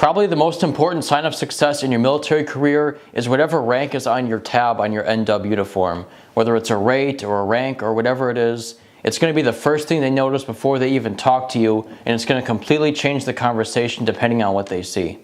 Probably the most important sign of success in your military career is whatever rank is on your tab on your NW uniform. Whether it's a rate or a rank or whatever it is, it's going to be the first thing they notice before they even talk to you, and it's going to completely change the conversation depending on what they see.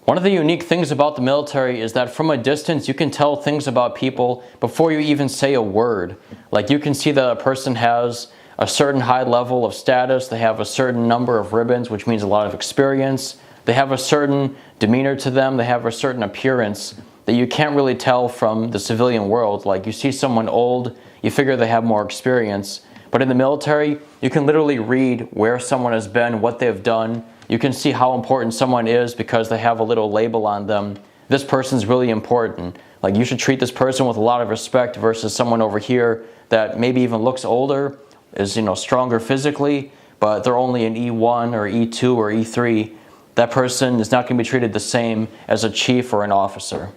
One of the unique things about the military is that from a distance you can tell things about people before you even say a word. Like you can see that a person has a certain high level of status, they have a certain number of ribbons, which means a lot of experience. They have a certain demeanor to them, they have a certain appearance that you can't really tell from the civilian world. Like you see someone old, you figure they have more experience. But in the military, you can literally read where someone has been, what they've done. You can see how important someone is because they have a little label on them. This person's really important. Like you should treat this person with a lot of respect versus someone over here that maybe even looks older, is stronger physically, but they're only an E1 or E2 or E3. That person is not going to be treated the same as a chief or an officer.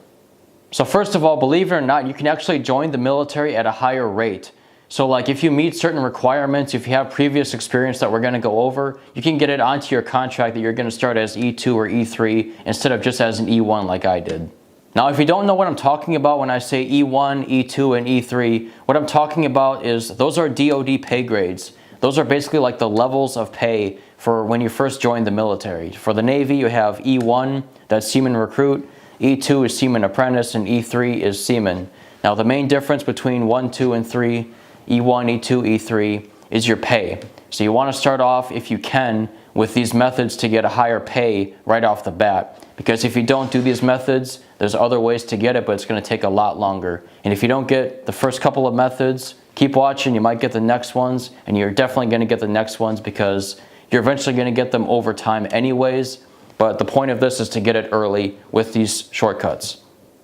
So first of all, believe it or not, you can actually join the military at a higher rate. So like if you meet certain requirements, if you have previous experience that we're going to go over, you can get it onto your contract that you're going to start as E2 or E3 instead of just as an E1 like I did. Now if you don't know what I'm talking about when I say E1, E2, and E3, what I'm talking about is those are DoD pay grades. Those are basically like the levels of pay for when you first join the military. For the Navy, you have E1, that's Seaman Recruit, E2 is Seaman Apprentice, and E3 is Seaman. Now the main difference between 1, 2, and 3, E1, E2, E3, is your pay. So you want to start off, if you can, with these methods to get a higher pay right off the bat. Because if you don't do these methods, there's other ways to get it, but it's going to take a lot longer. And if you don't get the first couple of methods, keep watching, you might get the next ones, and you're definitely going to get the next ones because you're eventually going to get them over time anyways. But the point of this is to get it early with these shortcuts.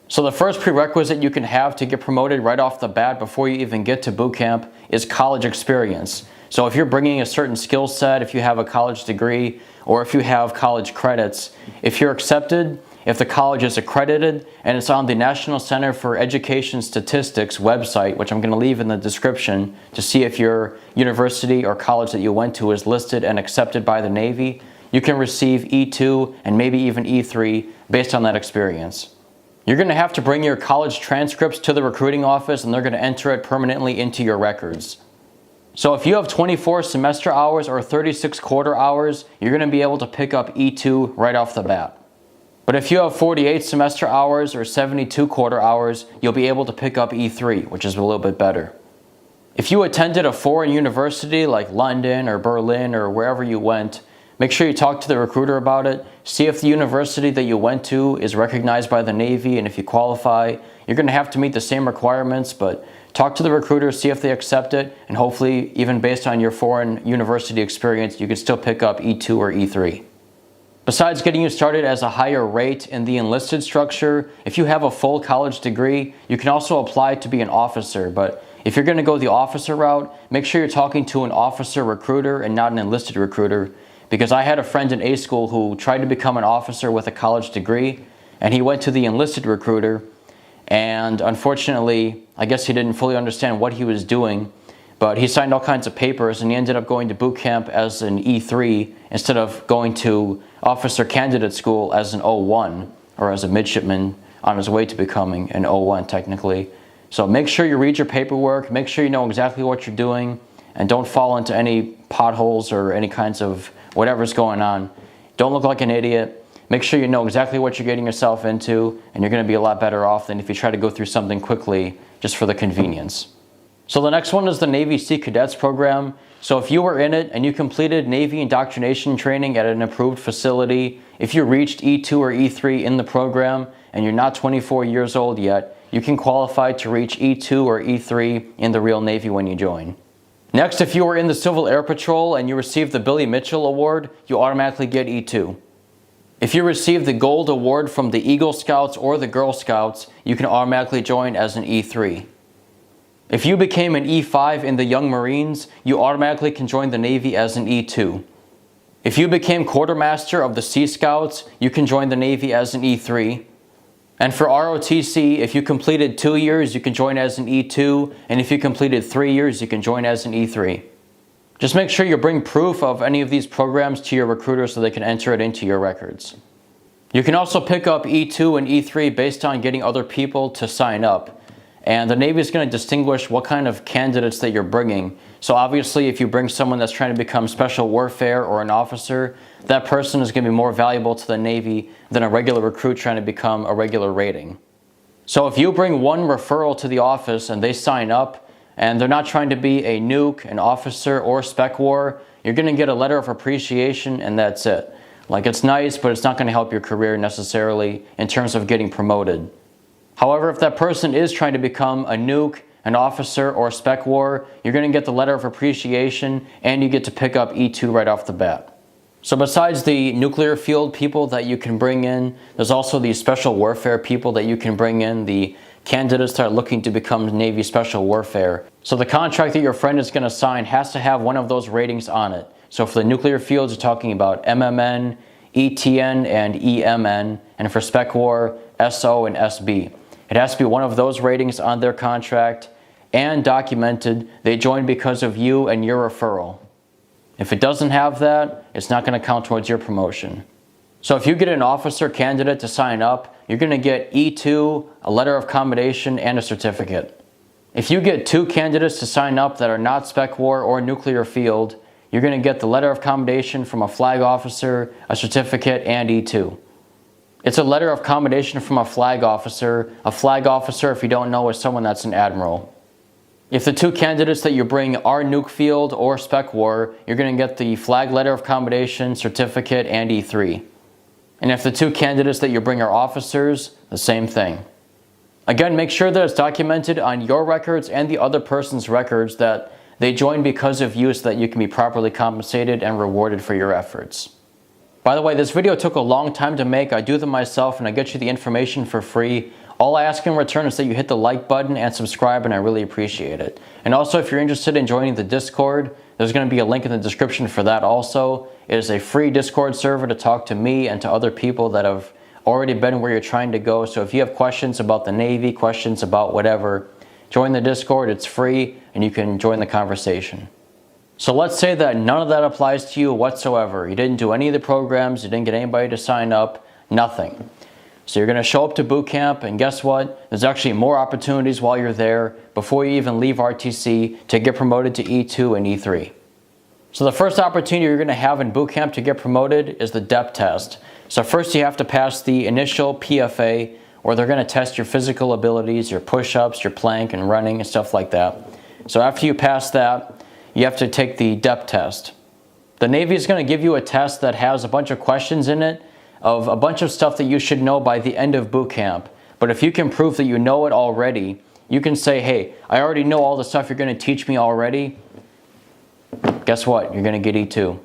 So the first prerequisite you can have to get promoted right off the bat before you even get to boot camp is college experience. So if you're bringing a certain skill set, if you have a college degree, or if you have college credits, if you're accepted, if the college is accredited, and it's on the National Center for Education Statistics website, which I'm going to leave in the description to see if your university or college that you went to is listed and accepted by the Navy, you can receive E2 and maybe even E3 based on that experience. You're going to have to bring your college transcripts to the recruiting office and they're going to enter it permanently into your records. So if you have 24 semester hours or 36 quarter hours, you're going to be able to pick up E2 right off the bat. But if you have 48 semester hours or 72 quarter hours, you'll be able to pick up E3, which is a little bit better. If you attended a foreign university like London or Berlin or wherever you went, make sure you talk to the recruiter about it. See if the university that you went to is recognized by the Navy, and if you qualify, you're going to have to meet the same requirements, but talk to the recruiter, see if they accept it, and hopefully, even based on your foreign university experience, you can still pick up E2 or E3. Besides getting you started as a higher rate in the enlisted structure, if you have a full college degree, you can also apply to be an officer. But if you're going to go the officer route, make sure you're talking to an officer recruiter and not an enlisted recruiter. Because I had a friend in A school who tried to become an officer with a college degree, and he went to the enlisted recruiter, and unfortunately, I guess he didn't fully understand what he was doing, but he signed all kinds of papers and he ended up going to boot camp as an E3 instead of going to officer candidate school as an O1 or as a midshipman on his way to becoming an O1 technically. So make sure you read your paperwork, make sure you know exactly what you're doing, and don't fall into any potholes or any kinds of whatever's going on. Don't look like an idiot. Make sure you know exactly what you're getting yourself into, and you're going to be a lot better off than if you try to go through something quickly just for the convenience. So the next one is the Navy Sea Cadets program. So if you were in it and you completed Navy indoctrination training at an approved facility, if you reached E2 or E3 in the program and you're not 24 years old yet, you can qualify to reach E2 or E3 in the real Navy when you join. Next, if you were in the Civil Air Patrol and you received the Billy Mitchell Award, you automatically get E2. If you receive the Gold Award from the Eagle Scouts or the Girl Scouts, you can automatically join as an E3. If you became an E5 in the Young Marines, you automatically can join the Navy as an E2. If you became Quartermaster of the Sea Scouts, you can join the Navy as an E3. And for ROTC, if you completed 2 years, you can join as an E2, and if you completed 3 years, you can join as an E3. Just make sure you bring proof of any of these programs to your recruiter so they can enter it into your records. You can also pick up E2 and E3 based on getting other people to sign up. And the Navy is going to distinguish what kind of candidates that you're bringing. So obviously, if you bring someone that's trying to become special warfare or an officer, that person is going to be more valuable to the Navy than a regular recruit trying to become a regular rating. So if you bring one referral to the office and they sign up, and they're not trying to be a nuke, an officer, or spec war, you're going to get a letter of appreciation and that's it. Like, it's nice, but it's not going to help your career necessarily in terms of getting promoted. However, if that person is trying to become a nuke, an officer, or a spec war, you're going to get the letter of appreciation and you get to pick up E2 right off the bat. So besides the nuclear field people that you can bring in, there's also the special warfare people that you can bring in, the candidates that are looking to become Navy special warfare. So the contract that your friend is going to sign has to have one of those ratings on it. So for the nuclear fields, you're talking about MMN, ETN, and EMN, and for spec war, SO and SB. It has to be one of those ratings on their contract and documented they joined because of you and your referral. If it doesn't have that, it's not going to count towards your promotion. So if you get an officer candidate to sign up, you're going to get E2, a letter of commendation, and a certificate. If you get 2 candidates to sign up that are not spec war or nuclear field, you're going to get the letter of commendation from a flag officer, a certificate, and E2. It's a letter of commendation from a flag officer. A flag officer, if you don't know, is someone that's an admiral. If the 2 candidates that you bring are nuke field or spec war, you're going to get the flag letter of commendation, certificate, and E3. And if the 2 candidates that you bring are officers, the same thing. Again, make sure that it's documented on your records and the other person's records that they joined because of you so that you can be properly compensated and rewarded for your efforts. By the way, this video took a long time to make. I do them myself and I get you the information for free. All I ask in return is that you hit the like button and subscribe, and I really appreciate it. And also, if you're interested in joining the Discord, there's going to be a link in the description for that also. It is a free Discord server to talk to me and to other people that have already been where you're trying to go. So if you have questions about the Navy, questions about whatever, join the Discord. It's free and you can join the conversation. So let's say that none of that applies to you whatsoever. You didn't do any of the programs, you didn't get anybody to sign up, nothing. So you're going to show up to boot camp, and guess what? There's actually more opportunities while you're there before you even leave RTC to get promoted to E2 and E3. So the first opportunity you're going to have in boot camp to get promoted is the DEP test. So first you have to pass the initial PFA, where they're going to test your physical abilities, your push-ups, your plank and running and stuff like that. So after you pass that, you have to take the DEP test. The Navy is going to give you a test that has a bunch of questions in it of a bunch of stuff that you should know by the end of boot camp. But if you can prove that you know it already, you can say, hey, I already know all the stuff you're going to teach me already. Guess what? You're going to get E2.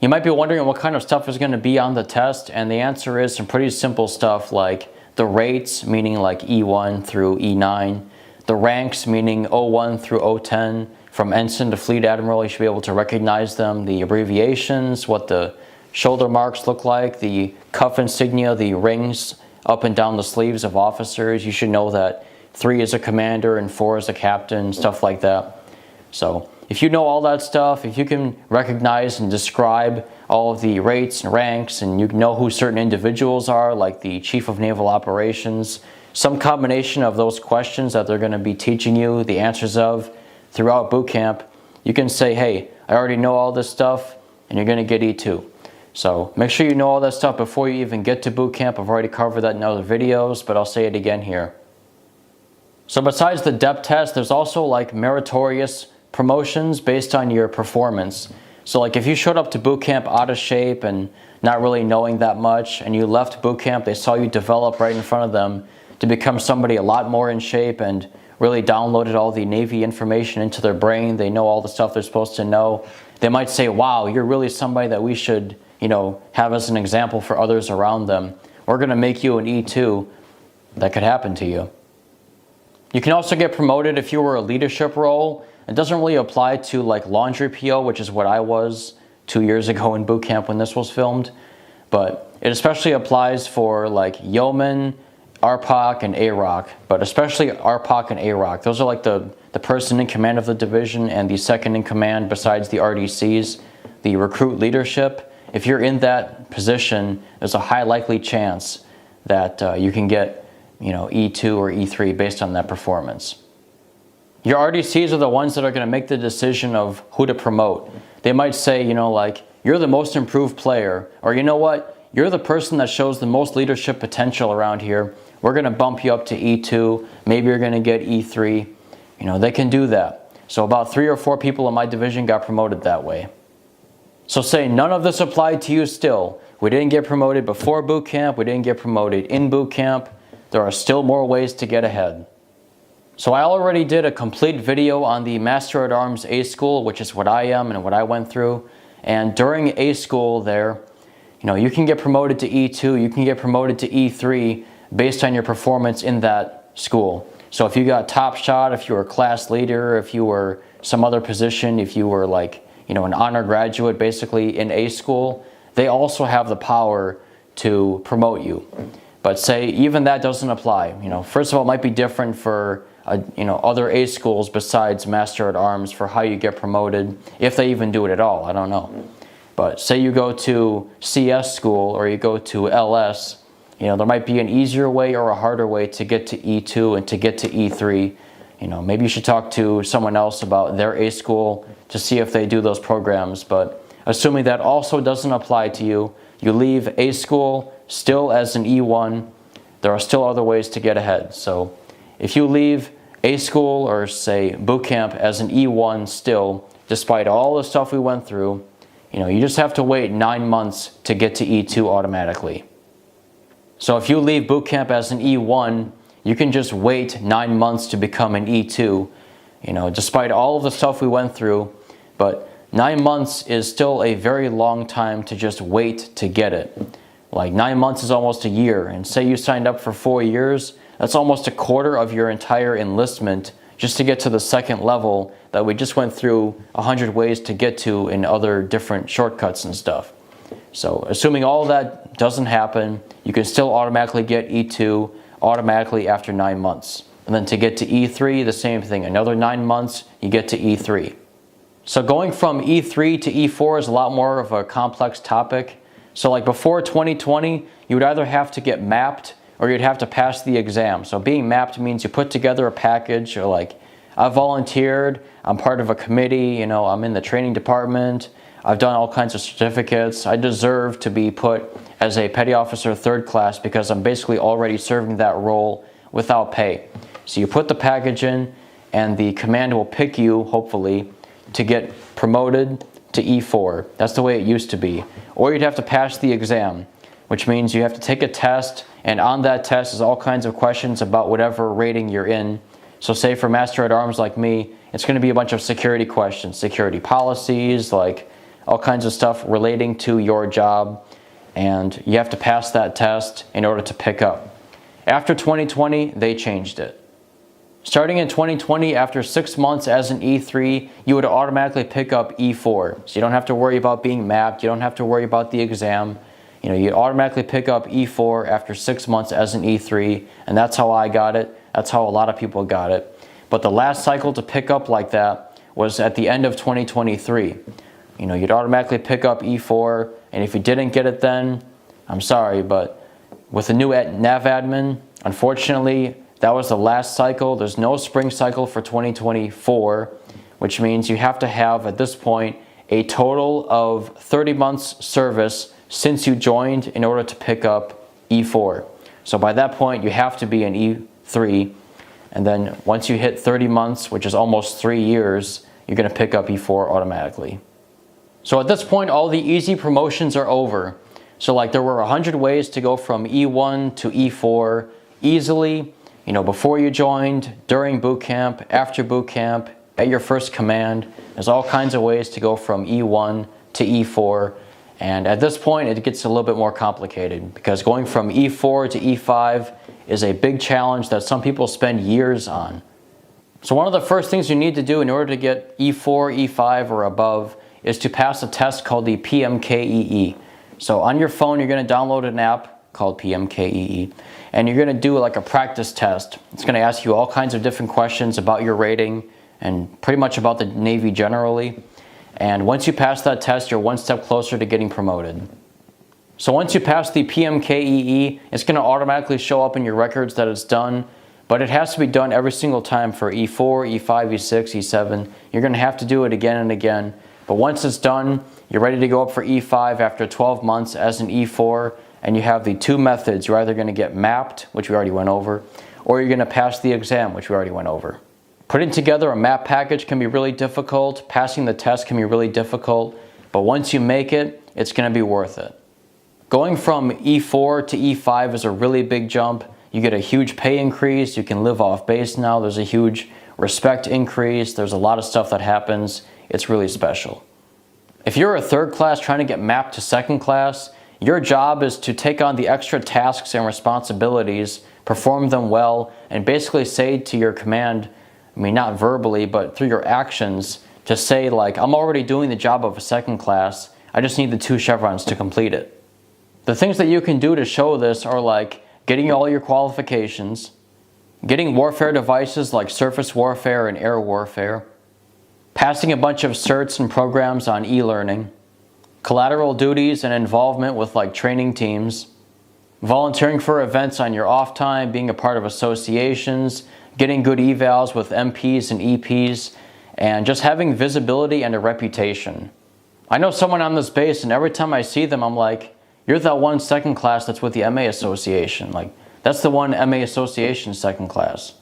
You might be wondering what kind of stuff is going to be on the test, and the answer is some pretty simple stuff like the rates, meaning like E1 through E9, the ranks, meaning O1 through O10, from ensign to fleet admiral, you should be able to recognize them, the abbreviations, what the shoulder marks look like, the cuff insignia, the rings up and down the sleeves of officers. You should know that 3 is a commander and 4 is a captain, stuff like that. So if you know all that stuff, if you can recognize and describe all of the rates and ranks, and you know who certain individuals are, like the Chief of Naval Operations, some combination of those questions that they're going to be teaching you the answers of throughout boot camp, you can say, hey, I already know all this stuff, and you're going to get E2. So make sure you know all that stuff before you even get to boot camp. I've already covered that in other videos, but I'll say it again here. So besides the DEP test, there's also like meritorious promotions based on your performance. So like if you showed up to boot camp out of shape and not really knowing that much, and you left boot camp, they saw you develop right in front of them to become somebody a lot more in shape and really downloaded all the Navy information into their brain. They know all the stuff they're supposed to know. They might say, wow, you're really somebody that we should, have as an example for others around them. We're going to make you an E2. That could happen to you. You can also get promoted if you were a leadership role. It doesn't really apply to like laundry PO, which is what I was 2 years ago in boot camp when this was filmed. But it especially applies for like yeoman, RPOC, and AROC. But especially RPOC and AROC. Those are like the person in command of the division and the second in command besides the RDCs, the recruit leadership. if you're in that position, there's a high likely chance that you can get, E2 or E3 based on that performance. Your RDCs are the ones that are going to make the decision of who to promote. They might say, like, you're the most improved player, or you know what, you're the person that shows the most leadership potential around here. We're going to bump you up to E2. Maybe you're going to get E3. They can do that. So about 3 or 4 people in my division got promoted that way. So say none of this applied to you still. We didn't get promoted before boot camp. We didn't get promoted in boot camp. There are still more ways to get ahead. So I already did a complete video on the Master at Arms A School, which is what I am and what I went through. And during A School there, you can get promoted to E2, you can get promoted to E3 based on your performance in that school. So if you got top shot, if you were class leader, if you were some other position, if you were like, an honor graduate basically in A School, they also have the power to promote you. But say even that doesn't apply. First of all, it might be different for other A schools besides Master at Arms for how you get promoted, if they even do it at all, I don't know. But say you go to CS school or you go to LS, there might be an easier way or a harder way to get to E2 and to get to E3. Maybe you should talk to someone else about their A school to see if they do those programs. But assuming that also doesn't apply to you, you leave A school still as an E1, there are still other ways to get ahead. So if you leave A school or say boot camp as an E1 still, despite all the stuff we went through, you just have to wait 9 months to get to E2 automatically. So if you leave boot camp as an E1, you can just wait 9 months to become an E2, despite all of the stuff we went through. But 9 months is still a very long time to just wait to get it. Like 9 months is almost a year, and say you signed up for 4 years, that's almost a quarter of your entire enlistment just to get to the second level that we just went through 100 ways to get to in other different shortcuts and stuff. So assuming all that doesn't happen, you can still automatically get E2 automatically after 9 months. And then to get to E3, the same thing. Another 9 months, you get to E3. So going from E3 to E4 is a lot more of a complex topic. So like before 2020, you would either have to get mapped or you'd have to pass the exam. So being mapped means you put together a package, or like, I volunteered, I'm part of a committee, I'm in the training department, I've done all kinds of certificates, I deserve to be put as a petty officer 3rd class because I'm basically already serving that role without pay. So you put the package in and the command will pick you, hopefully, to get promoted to E4. That's the way it used to be. Or you'd have to pass the exam, which means you have to take a test, and on that test is all kinds of questions about whatever rating you're in. So say for Master at Arms like me, it's going to be a bunch of security questions, security policies, like all kinds of stuff relating to your job, and you have to pass that test in order to pick up. After 2020, they changed it. Starting in 2020, after 6 months as an E3, you would automatically pick up E4. So you don't have to worry about being mapped, you don't have to worry about the exam. You automatically pick up E4 after 6 months as an E3, and that's how I got it. That's how a lot of people got it. But the last cycle to pick up like that was at the end of 2023. You'd automatically pick up E4, and if you didn't get it then, I'm sorry, but with the new nav admin, unfortunately, that was the last cycle. There's no spring cycle for 2024, which means you have to have, at this point, a total of 30 months service since you joined in order to pick up E4. So by that point, you have to be an E3, and then once you hit 30 months, which is almost 3 years, you're going to pick up E4 automatically. So at this point, all the easy promotions are over. So like there were 100 ways to go from E1 to E4 easily, before you joined, during boot camp, after boot camp, at your first command. There's all kinds of ways to go from E1 to E4. And at this point, it gets a little bit more complicated because going from E4 to E5 is a big challenge that some people spend years on. So one of the first things you need to do in order to get E4, E5, or above is to pass a test called the PMKEE. So on your phone, you're going to download an app called PMKEE, and you're going to do like a practice test. It's going to ask you all kinds of different questions about your rating and pretty much about the Navy generally. And once you pass that test, you're one step closer to getting promoted. So once you pass the PMKEE, it's going to automatically show up in your records that it's done, but it has to be done every single time for E4, E5, E6, E7. You're going to have to do it again and again. But once it's done, you're ready to go up for E5 after 12 months as an E4, and you have the two methods. You're either going to get mapped, which we already went over, or you're going to pass the exam, which we already went over. Putting together a map package can be really difficult. Passing the test can be really difficult, but once you make it, it's going to be worth it. Going from E4 to E5 is a really big jump. You get a huge pay increase. You can live off base now. There's a huge respect increase. There's a lot of stuff that happens. It's really special. If you're a third class trying to get mapped to second class, your job is to take on the extra tasks and responsibilities, perform them well, and basically say to your command, I mean, not verbally, but through your actions, to say like, I'm already doing the job of a second class. I just need the 2 chevrons to complete it. The things that you can do to show this are like getting all your qualifications, getting warfare devices like surface warfare and air warfare, passing a bunch of certs and programs on e-learning, collateral duties and involvement with like training teams, volunteering for events on your off time, being a part of associations, getting good evals with MPs and EPs, and just having visibility and a reputation. I know someone on this base, and every time I see them, I'm like, you're that one second class that's with the MA Association. Like, that's the one MA Association second class.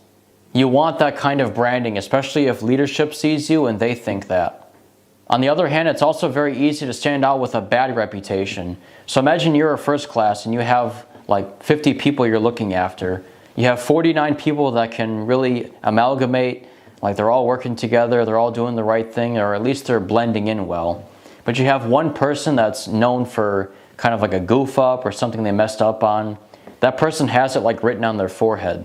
You want that kind of branding, especially if leadership sees you and they think that. On the other hand, it's also very easy to stand out with a bad reputation. So imagine you're a first class and you have like 50 people you're looking after. You have 49 people that can really amalgamate, like they're all working together, they're all doing the right thing, or at least they're blending in well. But you have one person that's known for kind of like a goof up or something they messed up on. That person has it like written on their forehead.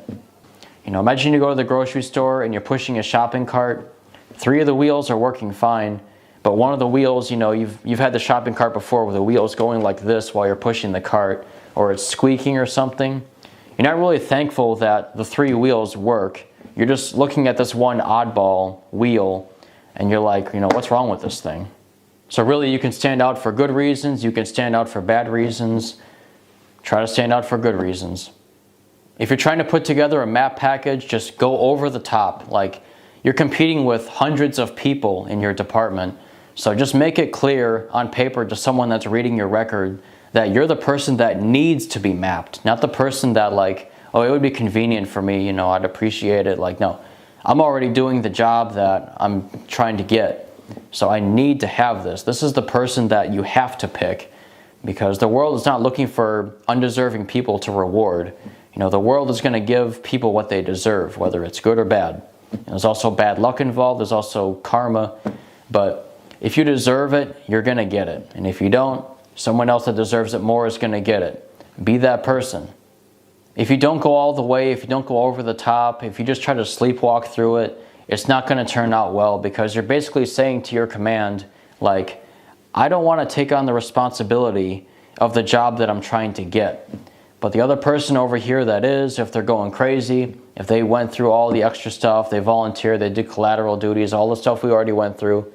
You know, imagine you go to the grocery store and you're pushing a shopping cart. 3 of the wheels are working fine, but one of the wheels, you know, you've had the shopping cart before with the wheels going like this while you're pushing the cart, or it's squeaking or something. You're not really thankful that the 3 wheels work. You're just looking at this one oddball wheel and you're like, you know, what's wrong with this thing? So really, you can stand out for good reasons, you can stand out for bad reasons. Try to stand out for good reasons. If you're trying to put together a map package, just go over the top. Like, you're competing with hundreds of people in your department. So just make it clear on paper to someone that's reading your record that you're the person that needs to be mapped, not the person that like, oh, it would be convenient for me, you know, I'd appreciate it. Like, no, I'm already doing the job that I'm trying to get. So I need to have this. This is the person that you have to pick, because the world is not looking for undeserving people to reward. You know, the world is going to give people what they deserve, whether it's good or bad. And there's also bad luck involved. There's also karma. But if you deserve it, you're going to get it. And if you don't, someone else that deserves it more is going to get it. Be that person. If you don't go all the way, if you don't go over the top, if you just try to sleepwalk through it, it's not going to turn out well, because you're basically saying to your command, like, I don't want to take on the responsibility of the job that I'm trying to get. But the other person over here that is, if they're going crazy, if they went through all the extra stuff, they volunteered, they did collateral duties, all the stuff we already went through,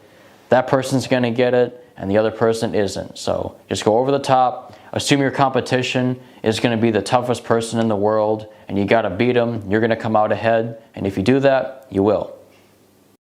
that person's going to get it and the other person isn't. So just go over the top, assume your competition is going to be the toughest person in the world and you got to beat them, you're going to come out ahead, and if you do that, you will.